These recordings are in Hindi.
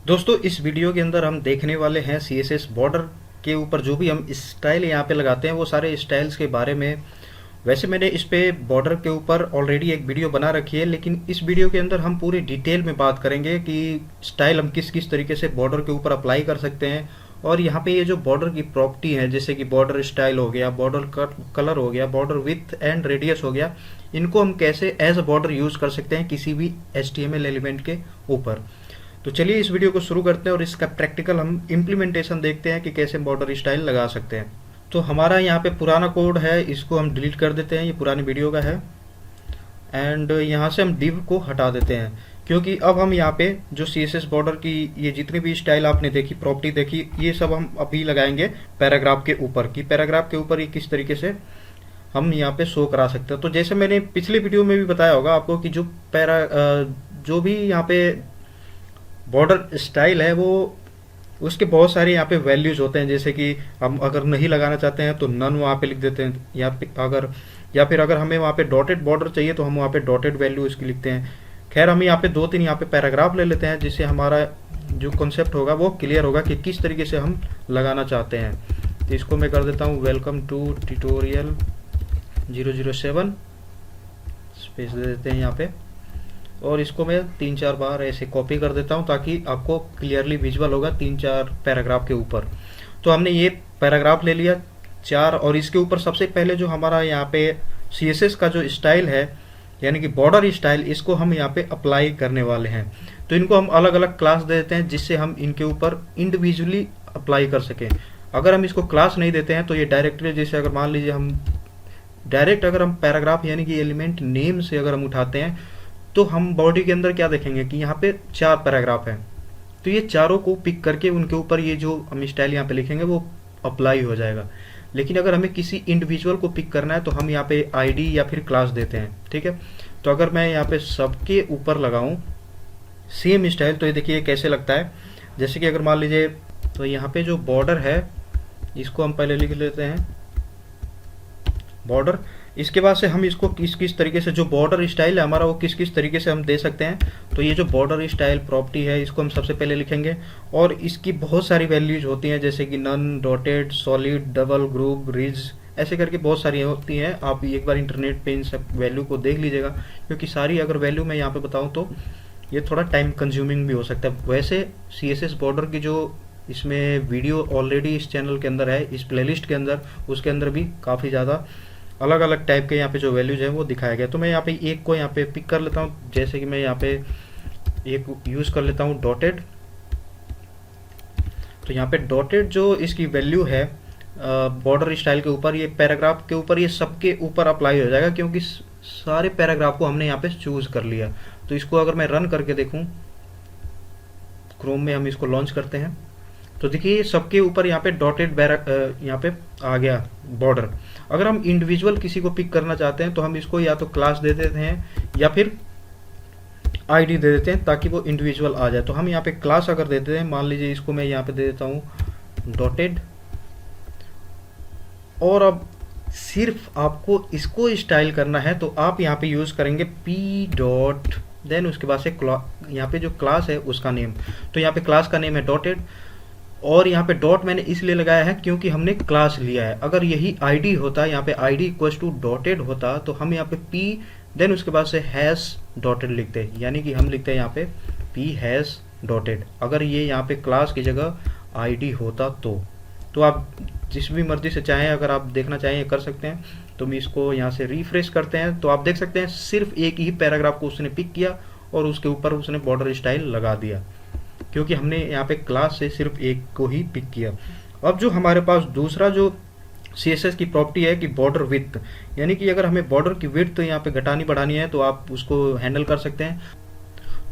दोस्तों इस वीडियो के अंदर हम देखने वाले हैं CSS बॉर्डर के ऊपर जो भी हम स्टाइल यहाँ पे लगाते हैं वो सारे स्टाइल्स के बारे में। वैसे मैंने इस पे बॉर्डर के ऊपर ऑलरेडी एक वीडियो बना रखी है, लेकिन इस वीडियो के अंदर हम पूरी डिटेल में बात करेंगे कि स्टाइल हम किस किस तरीके से बॉर्डर के ऊपर अप्लाई कर सकते हैं। और यहाँ पे ये जो बॉर्डर की प्रॉपर्टी है, जैसे कि बॉर्डर स्टाइल हो गया, बॉर्डर कलर हो गया, बॉर्डर विड्थ एंड रेडियस हो गया, इनको हम कैसे एज अ बॉर्डर यूज कर सकते हैं किसी भी HTML एलिमेंट के ऊपर। तो चलिए इस वीडियो को शुरू करते हैं और इसका प्रैक्टिकल हम इम्प्लीमेंटेशन देखते हैं कि कैसे बॉर्डर स्टाइल लगा सकते हैं। तो हमारा यहाँ पे पुराना कोड है, इसको हम डिलीट कर देते हैं, ये पुरानी वीडियो का है। एंड यहाँ से हम div को हटा देते हैं, क्योंकि अब हम यहाँ पे जो CSS बॉर्डर की ये जितनी भी स्टाइल आपने देखी, प्रॉपर्टी देखी, ये सब हम अभी लगाएंगे पैराग्राफ के ऊपर, कि पैराग्राफ के ऊपर ये किस तरीके से हम यहाँ पे शो करा सकते हैं। तो जैसे मैंने पिछले वीडियो में भी बताया होगा आपको कि जो भी यहाँ पे बॉर्डर स्टाइल है वो उसके बहुत सारे यहाँ पे वैल्यूज होते हैं। जैसे कि हम अगर नहीं लगाना चाहते हैं तो नन वहाँ पे लिख देते हैं, या फिर अगर हमें वहाँ पे डॉटेड बॉर्डर चाहिए तो हम वहाँ पे डॉटेड वैल्यू इसकी लिखते हैं। खैर हम यहाँ पे दो तीन यहाँ पे पैराग्राफ ले लेते हैं, जिससे हमारा जो कॉन्सेप्ट होगा वो क्लियर होगा कि किस तरीके से हम लगाना चाहते हैं। तो इसको मैं कर देता हूँ वेलकम टू ट्यूटोरियल 007, स्पेस दे देते हैं यहाँ पे, और इसको मैं 3-4 बार ऐसे कॉपी कर देता हूँ ताकि आपको क्लियरली विजुअल होगा 3-4 पैराग्राफ के ऊपर। तो हमने ये पैराग्राफ ले लिया 4, और इसके ऊपर सबसे पहले जो हमारा यहाँ पे CSS का जो स्टाइल है, यानी कि बॉर्डर स्टाइल, इसको हम यहाँ पे अप्लाई करने वाले हैं। तो इनको हम अलग अलग क्लास दे देते हैं, जिससे हम इनके ऊपर इंडिविजुअली अप्लाई कर सकें। अगर हम इसको क्लास नहीं देते हैं तो ये डायरेक्टली, जैसे अगर मान लीजिए हम डायरेक्ट अगर हम पैराग्राफ यानी कि एलिमेंट नेम से अगर हम उठाते हैं तो हम बॉडी के अंदर क्या देखेंगे कि यहाँ पे 4 पैराग्राफ हैं। तो ये चारों को पिक करके उनके ऊपर ये जो हम स्टाइल यहाँ पे लिखेंगे वो अप्लाई हो जाएगा। लेकिन अगर हमें किसी इंडिविजुअल को पिक करना है तो हम यहाँ पे ID या फिर क्लास देते हैं, ठीक है। तो अगर मैं यहाँ पे सबके ऊपर लगाऊं सेम स्टाइल, तो ये देखिए कैसे लगता है। जैसे कि अगर मान लीजिए, तो यहाँ पे जो बॉर्डर है इसको हम पहले लिख लेते हैं बॉर्डर। इसके बाद से हम इसको किस किस तरीके से, जो बॉर्डर स्टाइल है हमारा वो किस किस तरीके से हम दे सकते हैं। तो ये जो बॉर्डर स्टाइल प्रॉपर्टी है इसको हम सबसे पहले लिखेंगे, और इसकी बहुत सारी वैल्यूज होती हैं, जैसे कि none, dotted, solid, double, groove, ridge, ऐसे करके बहुत सारी होती हैं। आप एक बार इंटरनेट पे इन सब वैल्यू को देख लीजिएगा, क्योंकि सारी अगर वैल्यू मैं यहाँ पे बताऊँ तो ये थोड़ा टाइम कंज्यूमिंग भी हो सकता है। वैसे CSS बॉर्डर की जो इसमें वीडियो ऑलरेडी इस चैनल के अंदर है, इस प्लेलिस्ट के अंदर, उसके अंदर भी काफ़ी ज़्यादा अलग अलग टाइप के यहाँ पे जो वैल्यूज है वो दिखाया गया। तो मैं यहाँ पे एक को यहाँ पे पिक कर लेता हूँ, जैसे कि मैं यहाँ पे एक यूज कर लेता हूँ डॉटेड। तो यहाँ पे डॉटेड जो इसकी वैल्यू है बॉर्डर स्टाइल के ऊपर, ये पैराग्राफ के ऊपर, ये सबके ऊपर अप्लाई हो जाएगा, क्योंकि सारे पैराग्राफ को हमने यहाँ पे चूज कर लिया। तो इसको अगर मैं रन करके देखूँ, क्रोम में हम इसको लॉन्च करते हैं, तो देखिए सबके ऊपर यहाँ पे डॉटेड यहाँ पे आ गया बॉर्डर। अगर हम इंडिविजुअल किसी को पिक करना चाहते हैं तो हम इसको या तो क्लास दे देते हैं या फिर ID दे देते हैं, ताकि वो इंडिविजुअल आ जाए। तो हम यहाँ पे क्लास अगर दे देते हैं, मान लीजिए इसको मैं यहाँ पे दे देता हूँ डॉटेड, और अब सिर्फ आपको इसको स्टाइल करना है तो आप यहाँ पे यूज करेंगे p डॉट, देन उसके बाद से यहाँ पे जो क्लास है उसका नेम। तो यहाँ पे क्लास का नेम है डॉटेड, और यहाँ पे डॉट मैंने इसलिए लगाया है क्योंकि हमने क्लास लिया है। अगर यही ID होता, यहाँ पे ID इक्वल्स टू डॉटेड होता, तो हम यहाँ पे p देन उसके बाद से हैश डॉटेड लिखते हैं, यानी कि हम लिखते हैं यहाँ पे p हैश डॉटेड। अगर ये यहाँ पे क्लास की जगह ID होता तो आप जिस भी मर्जी से चाहें, अगर आप देखना चाहें कर सकते हैं। तो हम इसको यहाँ से रिफ्रेश करते हैं, तो आप देख सकते हैं सिर्फ एक ही पैराग्राफ को उसने पिक किया और उसके ऊपर उसने बॉर्डर स्टाइल लगा दिया, क्योंकि हमने यहाँ पे क्लास से सिर्फ एक को ही पिक किया। अब जो हमारे पास दूसरा जो CSS की प्रॉपर्टी है कि बॉर्डर विड्थ, यानी कि अगर हमें बॉर्डर की विड्थ यहाँ पे घटानी बढ़ानी है तो आप उसको हैंडल कर सकते हैं।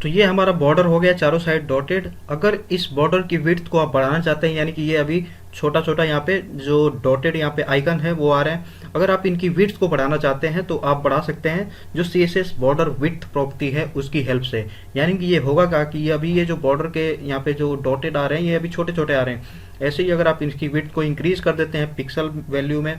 तो ये हमारा बॉर्डर हो गया चारों साइड डॉटेड। अगर इस बॉर्डर की विड्थ को आप बढ़ाना चाहते हैं, यानी कि ये अभी छोटा छोटा यहाँ पे जो डॉटेड यहाँ पे आइकन है वो आ रहे हैं, अगर आप इनकी विड्थ को बढ़ाना चाहते हैं तो आप बढ़ा सकते हैं जो CSS बॉर्डर विड्थ प्रॉपर्टी है उसकी हेल्प से। यानी कि ये होगा क्या कि ये अभी ये जो बॉर्डर के यहाँ पे जो डॉटेड आ रहे हैं ये अभी छोटे छोटे आ रहे हैं। ऐसे ही अगर आप इनकी विड्थ को इंक्रीज कर देते हैं पिक्सल वैल्यू में,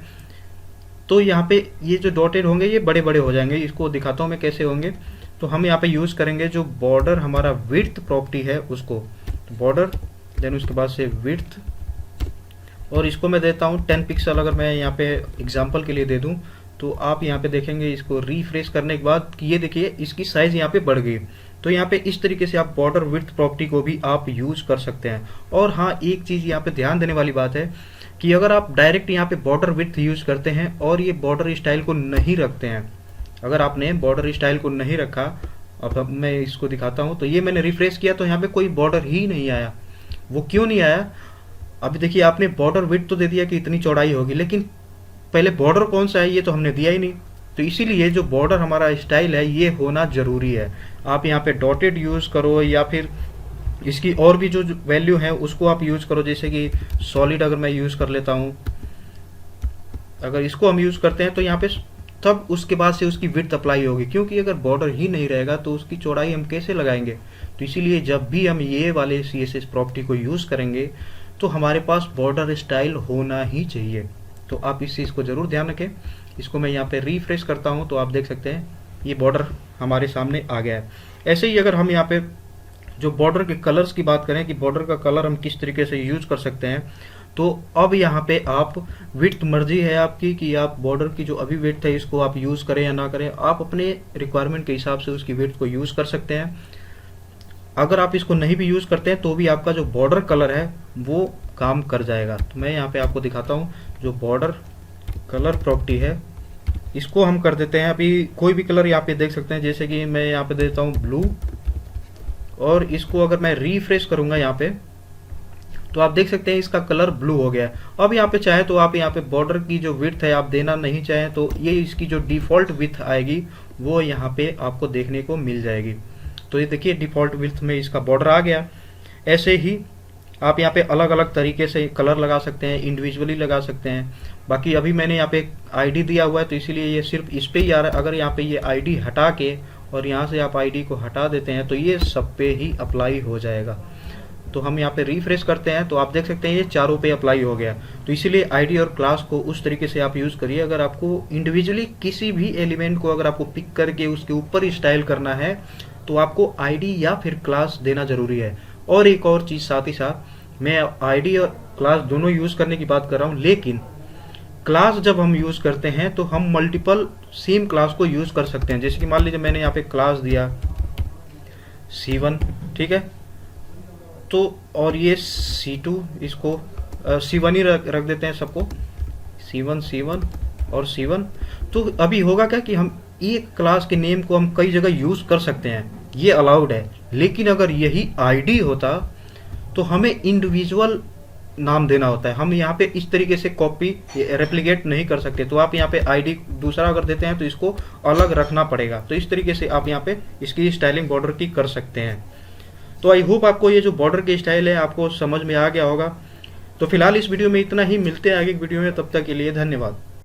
तो यहाँ पे ये जो डॉटेड होंगे ये बड़े बड़े हो जाएंगे। इसको दिखाता हूँ मैं कैसे होंगे। तो हम यहाँ पे यूज करेंगे जो बॉर्डर हमारा विड्थ प्रॉपर्टी है उसको। बॉर्डर, देन उसके बाद से विड्थ, और इसको मैं देता हूँ 10 पिक्सल। अगर मैं यहाँ पे एग्जांपल के लिए दे दूँ तो आप यहाँ पे देखेंगे इसको रिफ्रेश करने के बाद कि ये देखिए इसकी साइज यहाँ पे बढ़ गई। तो यहाँ पे इस तरीके से आप बॉर्डर विड्थ प्रॉपर्टी को भी आप यूज कर सकते हैं। और हाँ, एक चीज़ यहाँ पे ध्यान देने वाली बात है कि अगर आप डायरेक्ट यहाँ पे बॉर्डर विड्थ यूज करते हैं और ये बॉर्डर स्टाइल को नहीं रखते हैं, अगर आपने बॉर्डर स्टाइल को नहीं रखा, अब मैं इसको दिखाता हूँ, तो ये मैंने रिफ्रेश किया तो यहाँ पे कोई बॉर्डर ही नहीं आया। वो क्यों नहीं आया? अभी देखिए आपने बॉर्डर विड्थ तो दे दिया कि इतनी चौड़ाई होगी, लेकिन पहले बॉर्डर कौन सा है ये तो हमने दिया ही नहीं। तो इसीलिए जो बॉर्डर हमारा स्टाइल है ये होना जरूरी है। आप यहाँ पे डॉटेड यूज करो या फिर इसकी और भी जो वैल्यू है उसको आप यूज करो, जैसे कि सॉलिड अगर मैं यूज कर लेता हूँ, अगर इसको हम यूज करते हैं तो यहाँ पे तब उसके बाद से उसकी विड्थ अप्लाई होगी, क्योंकि अगर बॉर्डर ही नहीं रहेगा तो उसकी चौड़ाई हम कैसे लगाएंगे। तो इसीलिए जब भी हम ये वाले CSS प्रॉपर्टी को यूज करेंगे तो हमारे पास बॉर्डर स्टाइल होना ही चाहिए। तो आप इस चीज़ को जरूर ध्यान रखें। इसको मैं यहाँ पे रिफ्रेश करता हूँ तो आप देख सकते हैं ये बॉर्डर हमारे सामने आ गया है। ऐसे ही अगर हम यहाँ पे जो बॉर्डर के कलर्स की बात करें कि बॉर्डर का कलर हम किस तरीके से यूज कर सकते हैं, तो अब यहाँ पे आप विड्थ मर्जी है आपकी कि आप बॉर्डर की जो अभी विड्थ है इसको आप यूज करें या ना करें। आप अपने रिक्वायरमेंट के हिसाब से उसकी विड्थ को यूज कर सकते हैं। अगर आप इसको नहीं भी यूज करते हैं तो भी आपका जो बॉर्डर कलर है वो काम कर जाएगा। तो मैं यहाँ पे आपको दिखाता हूँ जो बॉर्डर कलर प्रॉपर्टी है इसको हम कर देते हैं अभी कोई भी कलर यहाँ पे देख सकते हैं, जैसे कि मैं यहाँ पे देता हूँ ब्लू, और इसको अगर मैं रिफ्रेश करूंगा यहाँ पे तो आप देख सकते हैं इसका कलर ब्लू हो गया है। अब यहाँ पे चाहे तो आप यहाँ पे बॉर्डर की जो विड्थ है आप देना नहीं चाहें तो ये इसकी जो डिफॉल्ट विड्थ आएगी वो यहाँ पे आपको देखने को मिल जाएगी। तो ये देखिए डिफॉल्ट विड्थ में इसका बॉर्डर आ गया। ऐसे ही आप यहाँ पे अलग अलग तरीके से कलर लगा सकते हैं, इंडिविजुअली लगा सकते हैं। बाकी अभी मैंने यहाँ पे आईडी दिया हुआ है तो इसीलिए ये सिर्फ इस पे ही आ रहा है। अगर यहाँ पे ये आईडी हटा के और यहाँ से आप आईडी को हटा देते हैं तो ये सब पे ही अप्लाई हो जाएगा। तो हम यहाँ पे रिफ्रेश करते हैं तो आप देख सकते हैं ये चारों पे अप्लाई हो गया। तो इसीलिए आईडी और क्लास को उस तरीके से आप यूज करिए। अगर आपको इंडिविजुअली किसी भी एलिमेंट को अगर आपको पिक करके उसके ऊपर स्टाइल करना है तो आपको आईडी या फिर क्लास देना जरूरी है। और एक और चीज साथ ही साथ, मैं आईडी और क्लास दोनों यूज करने की बात कर रहा हूँ, लेकिन क्लास जब हम यूज करते हैं तो हम मल्टीपल सेम क्लास को यूज कर सकते हैं। जैसे कि मान लीजिए मैंने यहाँ पे क्लास दिया C1, ठीक है, तो और ये C2, इसको C1 ही रख देते हैं सबको, C1 और C1। तो अभी होगा क्या कि हम एक क्लास के नेम को हम कई जगह यूज कर सकते हैं, ये अलाउड है। लेकिन अगर यही आईडी होता तो हमें इंडिविजुअल नाम देना होता है। हम यहाँ पे इस तरीके से कॉपी रेप्लिकेट नहीं कर सकते। तो आप यहाँ पे आईडी दूसरा अगर देते हैं तो इसको अलग रखना पड़ेगा। तो इस तरीके से आप यहाँ पे इसकी स्टाइलिंग बॉर्डर की कर सकते हैं। तो आई होप आपको ये जो बॉर्डर की स्टाइल है आपको समझ में आ गया होगा। तो फिलहाल इस वीडियो में इतना ही, मिलते हैं आगे वीडियो में, तब तक के लिए धन्यवाद।